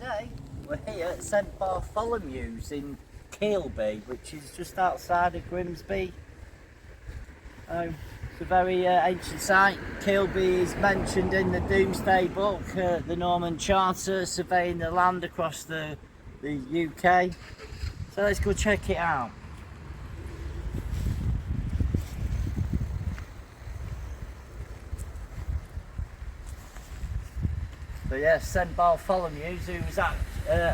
today we're here at St Bartholomew's in Keelby, which is just outside of Grimsby. It's a very ancient site. Keelby is mentioned in the Domesday Book, the Norman Charter, surveying the land across the UK. So let's go check it out. So yes, St Bartholomew's, who was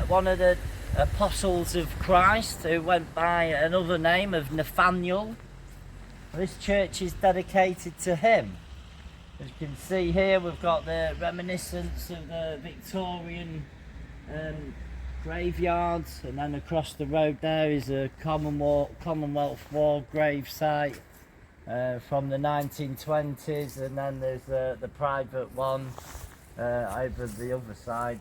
one of the apostles of Christ, who went by another name of Nathaniel. This church is dedicated to him. As you can see here, we've got the reminiscence of the Victorian graveyards, and then across the road there is a Commonwealth War grave site from the 1920s, and then there's the private one over the other side.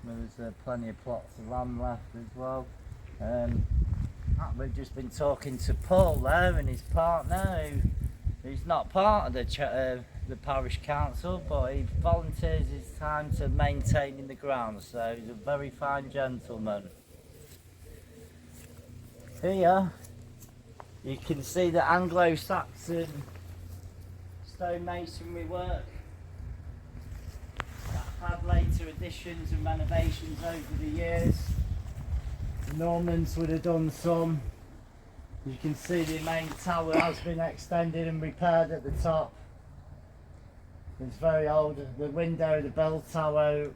There's plenty of plots of land left as well. We've just been talking to Paul there and his partner, who's not part of the parish council, but he volunteers his time to maintaining the grounds, so he's a very fine gentleman. Here you can see the Anglo-Saxon stonemasonry work that had later additions and renovations over the years. The Normans would have done some. You can see the main tower has been extended and repaired at the top. It's very old. The window of the bell tower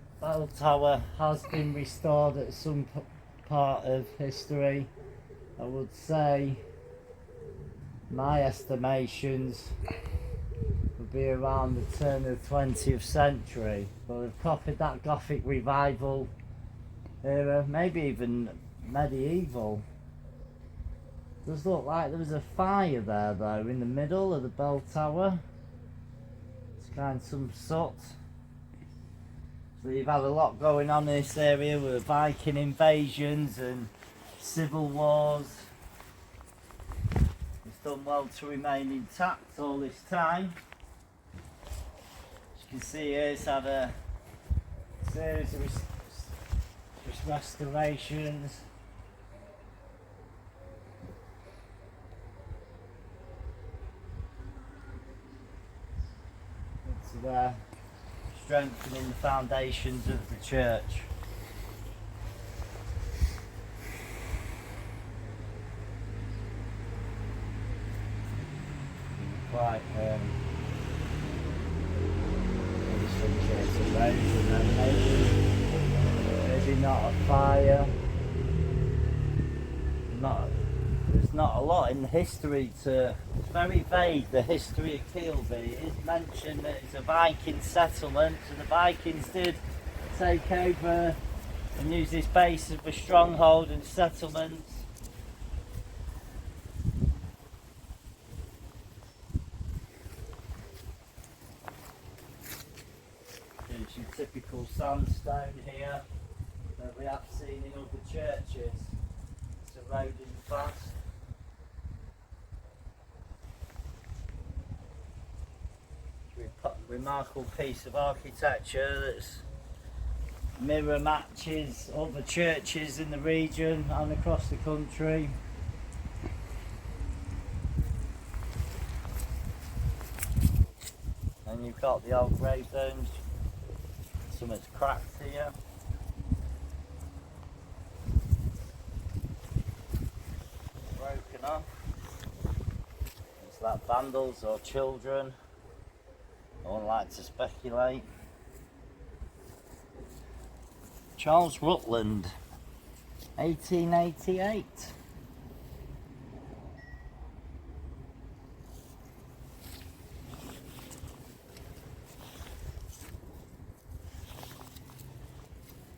has been restored at some part of history. I would say my estimations would be around the turn of the 20th century. But we've copied that Gothic revival era, maybe even medieval. Does look like there was a fire there though in the middle of the bell tower. It's kind of some sort. So you've had a lot going on in this area with Viking invasions and civil wars. It's done well to remain intact all this time. As you can see here, it's had a series of restorations. It's strengthening the foundations of the church. Quite and then maybe not a fire. There's not a lot in the history it's very vague, the history of Keelby. It is mentioned that it's a Viking settlement, so the Vikings did take over and use this base as a stronghold and settlement. There's your typical sandstone here that we have seen in other churches. It's eroding fast. Remarkable piece of architecture that's mirror matches other churches in the region and across the country. And you've got the old gravestones. Some is cracked here. Broken off. It's like vandals or children. I wouldn't like to speculate. Charles Rutland, 1888.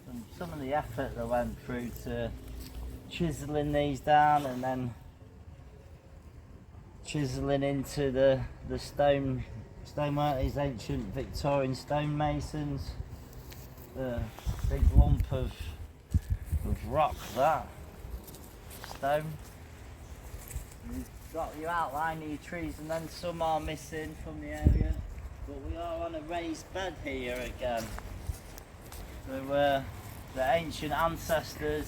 And some of the effort that went through to chiselling these down and then chiselling into the stonework, these ancient Victorian stonemasons. The big lump of rock, that stone. You've got your outline of your trees, and then some are missing from the area, but we are on a raised bed here again. So the ancient ancestors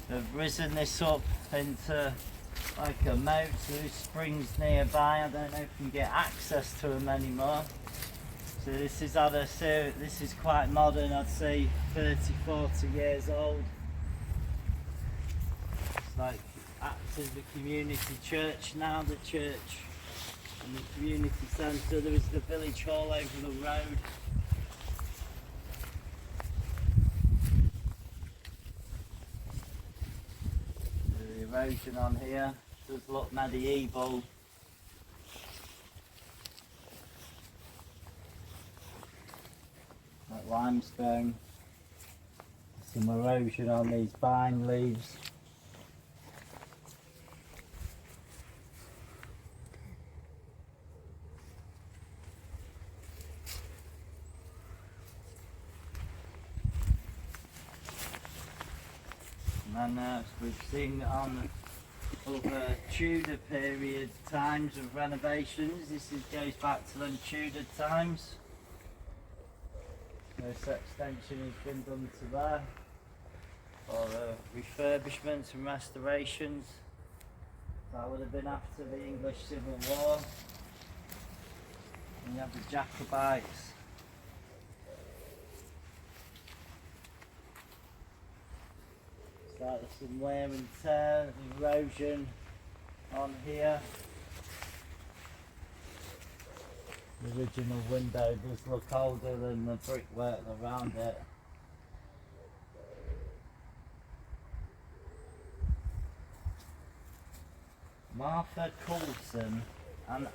have risen this up into like a moat. There's springs nearby. I don't know if you can get access to them anymore. So this is this is quite modern, I'd say 30-40 years old. It's like acts as a community church now, the church and the community centre. There is the village hall over the road. The erosion on here does look medieval. Like limestone. Some erosion on these vine leaves. And as we've seen on other Tudor period times of renovations, goes back to them Tudor times. This extension has been done to there for refurbishments and restorations. That would have been after the English Civil War. And you have the Jacobites. There's some wear and tear, erosion on here. The original window does look older than the brickwork around it. Martha Coulson and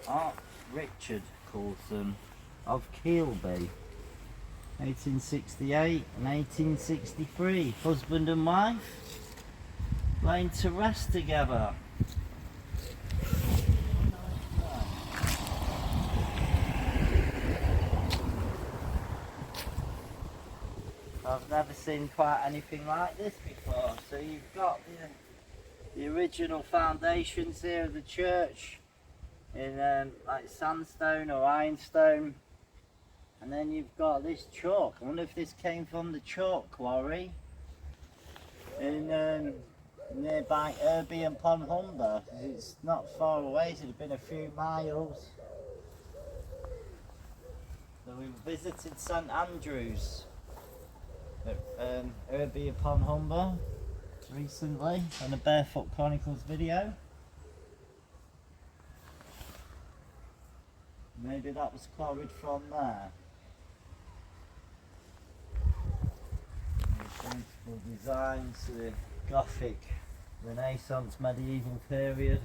Richard Coulson of Keelby, 1868 and 1863, husband and wife, laying to rest together. I've never seen quite anything like this before. So you've got the original foundations here of the church in like sandstone or ironstone, and then you've got this chalk. I wonder if this came from the chalk quarry in nearby Irby and Humber. It's not far away, so it's been a few miles. So we visited St Andrews at Irby upon Humber recently on a Barefoot Chronicles video. Maybe that was quarried from there. Beautiful designs, the Gothic, Renaissance, medieval period.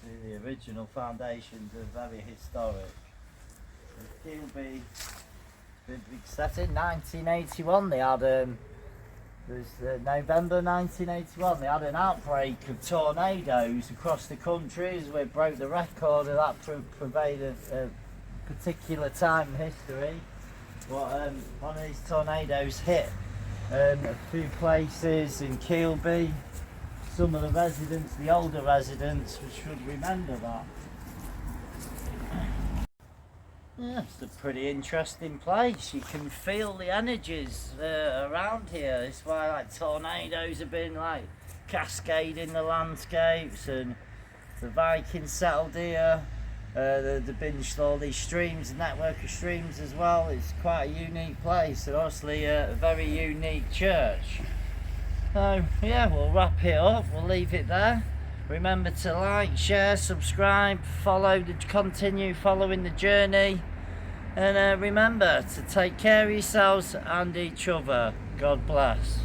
See, the original foundations are very historic. The Keelby set in 1981. They had it was November 1981. They had an outbreak of tornadoes across the country, as we broke the record of that pervaded a particular time in history. But one of these tornadoes hit a few places in Keelby. Some of the residents, the older residents, should remember that. Yeah, it's a pretty interesting place. You can feel the energies around here. It's why like tornadoes have been like cascading the landscapes, and the Vikings settled here. They've been all these streams, a network of streams as well. It's quite a unique place, and obviously a very unique church. So yeah, we'll wrap it up. We'll leave it there. Remember to like, share, subscribe, continue following the journey, and remember to take care of yourselves and each other. God bless.